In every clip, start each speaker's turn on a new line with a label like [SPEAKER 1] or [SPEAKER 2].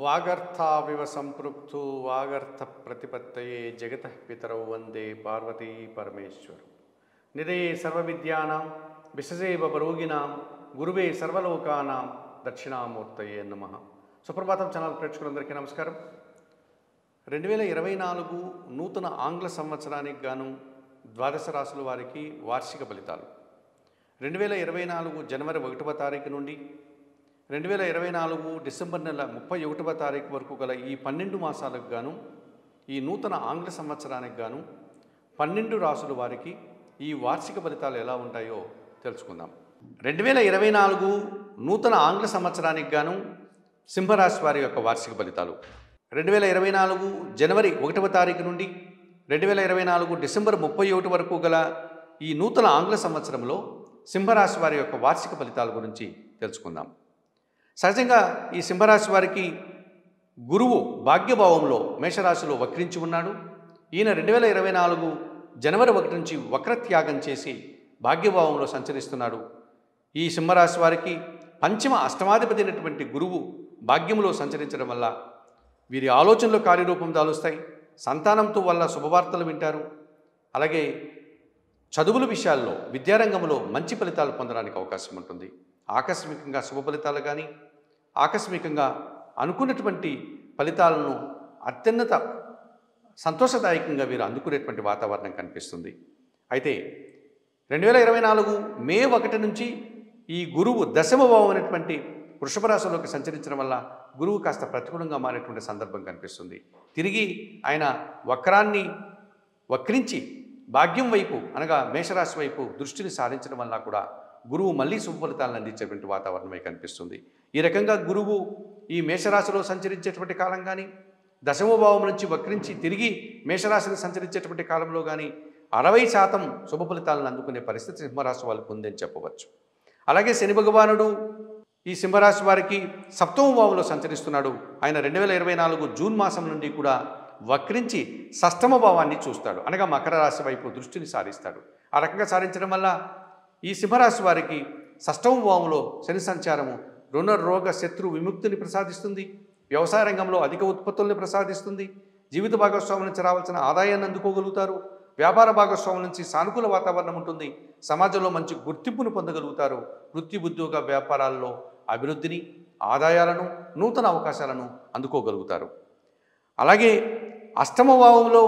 [SPEAKER 1] వాగర్థావివ సంపృక్తు వాగర్థ ప్రతిపత్తయే జగత పితరౌ వందే పార్వతీ పరమేశ్వరు నిదే సర్వవిద్యానాం విశజైవ రోగినాం గురువే సర్వలోకానాం దక్షిణామూర్తయే నమః. సుప్రభాతం ఛానల్ ప్రేక్షకులందరికీ నమస్కారం. 2024 నూతన ఆంగ్ల సంవత్సరానికి గాను ద్వాదశ రాశుల వారికి వార్షిక ఫలితాలు 2024 జనవరి 1వ తారీఖు నుండి 2024 డిసెంబర్ నెల 31వ తారీఖు వరకు గల ఈ 12 మాసాలకు గాను ఈ నూతన ఆంగ్ల సంవత్సరానికి గాను 12 రాశుల వారికి ఈ వార్షిక ఫలితాలు ఎలా ఉంటాయో తెలుసుకుందాం. 2024 నూతన ఆంగ్ల సంవత్సరానికి గాను సింహరాశి వారి యొక్క వార్షిక ఫలితాలు 2024 జనవరి 1వ తారీఖు నుండి 2024 డిసెంబర్ 31 వరకు గల ఈ నూతన ఆంగ్ల సంవత్సరంలో సింహరాశి వారి యొక్క వార్షిక ఫలితాల గురించి తెలుసుకుందాం. సహజంగా ఈ సింహరాశి వారికి గురువు భాగ్యభావంలో మేషరాశిలో వక్రించి ఉన్నాడు. ఈయన 2024 జనవరి 1 నుంచి వక్రత్యాగం చేసి భాగ్యభావంలో సంచరిస్తున్నాడు. ఈ సింహరాశి వారికి పంచమ అష్టమాధిపతి అయినటువంటి గురువు భాగ్యంలో సంచరించడం వల్ల వీరి ఆలోచనలు కార్యరూపం దాలుస్తాయి. సంతానంతో వల్ల శుభవార్తలు వింటారు. అలాగే చదువుల విషయాల్లో విద్యారంగంలో మంచి ఫలితాలు పొందడానికి అవకాశం ఉంటుంది. ఆకస్మికంగా శుభ ఫలితాలు కానీ ఆకస్మికంగా అనుకున్నటువంటి ఫలితాలను అత్యున్నత సంతోషదాయకంగా వీరు అందుకునేటువంటి వాతావరణం కనిపిస్తుంది. అయితే 2024 మే 1 నుంచి ఈ గురువు దశమ భావం అనేటువంటి వృషభ రాశిలోకి సంచరించడం వల్ల గురువు కాస్త ప్రతికూలంగా మారేటువంటి సందర్భం కనిపిస్తుంది. తిరిగి ఆయన వక్రించి భాగ్యం వైపు అనగా మేషరాశి వైపు దృష్టిని సారించడం వల్ల కూడా గురువు మళ్ళీ శుభ ఫలితాలను అందించేటువంటి వాతావరణమే కనిపిస్తుంది. ఈ రకంగా గురువు ఈ మేషరాశిలో సంచరించేటువంటి కాలం కానీ దశమ భావం నుంచి వక్రించి తిరిగి మేషరాశిని సంచరించేటువంటి కాలంలో కానీ 60% శుభ ఫలితాలను అందుకునే పరిస్థితి సింహరాశి వాళ్ళకు ఉందని చెప్పవచ్చు. అలాగే శని భగవానుడు ఈ సింహరాశి వారికి సప్తమ భావంలో సంచరిస్తున్నాడు. ఆయన 2024 జూన్ మాసం నుండి కూడా వక్రించి షష్టమ భావాన్ని చూస్తాడు, అనగా మకర రాశి వైపు దృష్టిని సారిస్తాడు. ఆ రకంగా సారించడం వల్ల ఈ సింహరాశి వారికి షష్టమ భావంలో శని సంచారము రుణ రోగ శత్రు విముక్తిని ప్రసాదిస్తుంది. వ్యవసాయ రంగంలో అధిక ఉత్పత్తుల్ని ప్రసాదిస్తుంది. జీవిత భాగస్వామి నుంచి రావాల్సిన ఆదాయాన్ని అందుకోగలుగుతారు. వ్యాపార భాగస్వాముల నుంచి సానుకూల వాతావరణం ఉంటుంది. సమాజంలో మంచి గుర్తింపును పొందగలుగుతారు. వృత్తి ఉద్యోగ వ్యాపారాల్లో అభివృద్ధిని, ఆదాయాలను, నూతన అవకాశాలను అందుకోగలుగుతారు. అలాగే అష్టమ భావంలో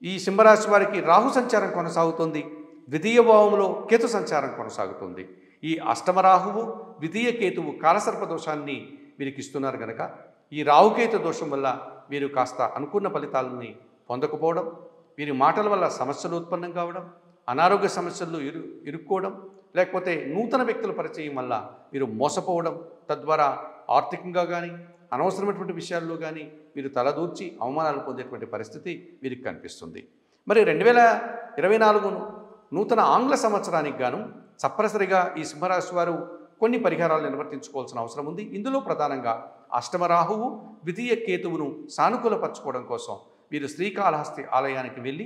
[SPEAKER 1] ఈ సింహరాశి వారికి రాహు సంచారం కొనసాగుతుంది. ద్వితీయ భావంలో కేతు సంచారం కొనసాగుతుంది. ఈ అష్టమ రాహువు ద్వితీయ కేతువు కాలసర్ప దోషాన్ని వీరికి ఇస్తున్నారు కనుక ఈ రాహుకేతు దోషం వల్ల వీరు కాస్త అనుకున్న ఫలితాలని పొందకపోవడం, వీరి మాటల వల్ల సమస్యలు ఉత్పన్నం కావడం, అనారోగ్య సమస్యలు ఇరుక్కోవడం, లేకపోతే నూతన వ్యక్తుల పరిచయం వల్ల వీరు మోసపోవడం, తద్వారా ఆర్థికంగా కానీ అనవసరమైనటువంటి విషయాల్లో కానీ వీరు తలదూర్చి అవమానాలు పొందేటువంటి పరిస్థితి వీరికి కనిపిస్తుంది. మరి 2024 నూతన ఆంగ్ల సంవత్సరానికి గాను తప్పనిసరిగా ఈ సింహరాశి వారు కొన్ని పరిహారాలు నిర్వర్తించుకోవాల్సిన అవసరం ఉంది. ఇందులో ప్రధానంగా అష్టమ రాహువు ద్వితీయ కేతువును సానుకూలపరచుకోవడం కోసం వీరు శ్రీకాళహస్తి ఆలయానికి వెళ్ళి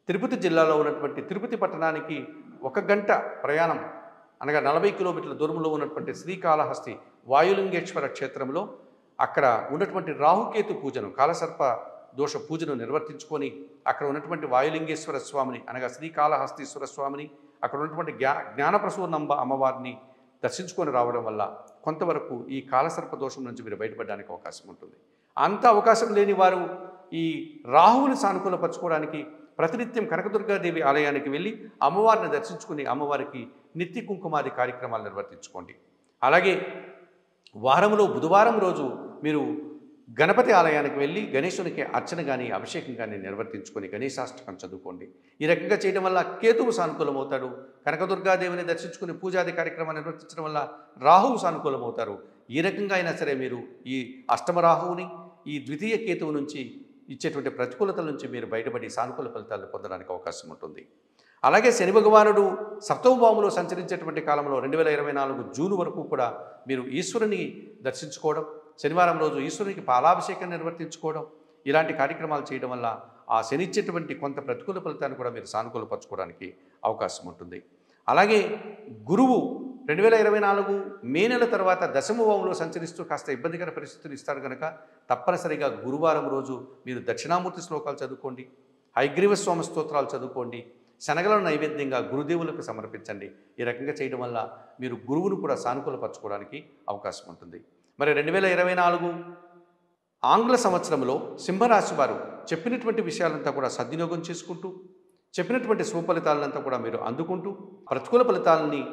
[SPEAKER 1] తిరుపతి జిల్లాలో ఉన్నటువంటి తిరుపతి పట్టణానికి 1 గంట ప్రయాణం అనగా 40 కిలోమీటర్ల దూరంలో ఉన్నటువంటి శ్రీకాళహస్తి వాయులింగేశ్వర క్షేత్రంలో అక్కడ ఉన్నటువంటి రాహుకేతు పూజను, కాలసర్ప దోష పూజను నిర్వర్తించుకొని అక్కడ ఉన్నటువంటి వాయులింగేశ్వర స్వామిని అనగా శ్రీకాళహస్తీశ్వర స్వామిని, అక్కడ ఉన్నటువంటి జ్ఞానప్రసూర్ణంబ అమ్మవారిని దర్శించుకొని రావడం వల్ల కొంతవరకు ఈ కాలసర్ప దోషం నుంచి మీరు బయటపడడానికి అవకాశం ఉంటుంది. అంత అవకాశం లేని వారు ఈ రాహువుని సానుకూలపరచుకోవడానికి ప్రతినిత్యం కనకదుర్గాదేవి ఆలయానికి వెళ్ళి అమ్మవారిని దర్శించుకుని అమ్మవారికి నిత్య కుంకుమాది కార్యక్రమాలు నిర్వర్తించుకోండి. అలాగే వారంలో బుధవారం రోజు మీరు గణపతి ఆలయానికి వెళ్ళి గణేశునికి అర్చన కానీ అభిషేకం కానీ నిర్వర్తించుకొని గణేశాష్టకం చదువుకోండి. ఈ రకంగా చేయడం వల్ల కేతువు సానుకూలమవుతాడు. కనకదుర్గాదేవిని దర్శించుకుని పూజాది కార్యక్రమాన్ని నిర్వర్తించడం వల్ల రాహువు సానుకూలమవుతారు. ఈ రకంగా అయినా సరే మీరు ఈ అష్టమ రాహువుని, ఈ ద్వితీయ కేతువు నుంచి ఇచ్చేటువంటి ప్రతికూలతల నుంచి మీరు బయటపడి సానుకూల ఫలితాలను పొందడానికి అవకాశం ఉంటుంది. అలాగే శని భగవానుడు సప్తమ భావంలో సంచరించేటువంటి కాలంలో 2024 జూన్ వరకు కూడా మీరు ఈశ్వరుని దర్శించుకోవడం, శనివారం రోజు ఈశ్వరునికి పాలాభిషేకం నిర్వర్తించుకోవడం, ఇలాంటి కార్యక్రమాలు చేయడం వల్ల ఆ శని ఇచ్చేటువంటి కొంత ప్రతికూల ఫలితాన్ని కూడా మీరు సానుకూలపరచుకోవడానికి అవకాశం ఉంటుంది. అలాగే గురువు 2024 మే నెల తర్వాత దశమ భావంలో సంచరిస్తూ కాస్త ఇబ్బందికర పరిస్థితులు ఇస్తాడు కనుక తప్పనిసరిగా గురువారం రోజు మీరు దక్షిణామూర్తి శ్లోకాలు చదువుకోండి, హయగ్రీవ స్వామి స్తోత్రాలు చదువుకోండి, శనగలను నైవేద్యంగా గురుదేవులకు సమర్పించండి. ఈ రకంగా చేయడం వల్ల మీరు గురువును కూడా సానుకూలపరచుకోవడానికి అవకాశం ఉంటుంది. మరి 2024 ఆంగ్ల సంవత్సరంలో సింహరాశి వారు చెప్పినటువంటి విషయాలంతా కూడా సద్వినియోగం చేసుకుంటూ, చెప్పినటువంటి సుఫలితాలంతా కూడా మీరు అందుకుంటూ, ప్రతికూల ఫలితాలని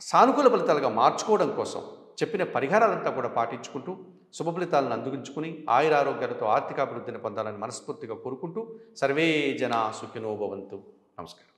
[SPEAKER 1] సానుకూల ఫలితాలుగా మార్చుకోవడం కోసం చెప్పిన పరిహారాలంతా కూడా పాటించుకుంటూ శుభ ఫలితాలను అందుకుంచుకుని ఆయురారోగ్యాలతో ఆర్థికాభివృద్ధిని పొందాలని మనస్ఫూర్తిగా కోరుకుంటూ సర్వే జనా సుఖినో భవంతు. నమస్కారం.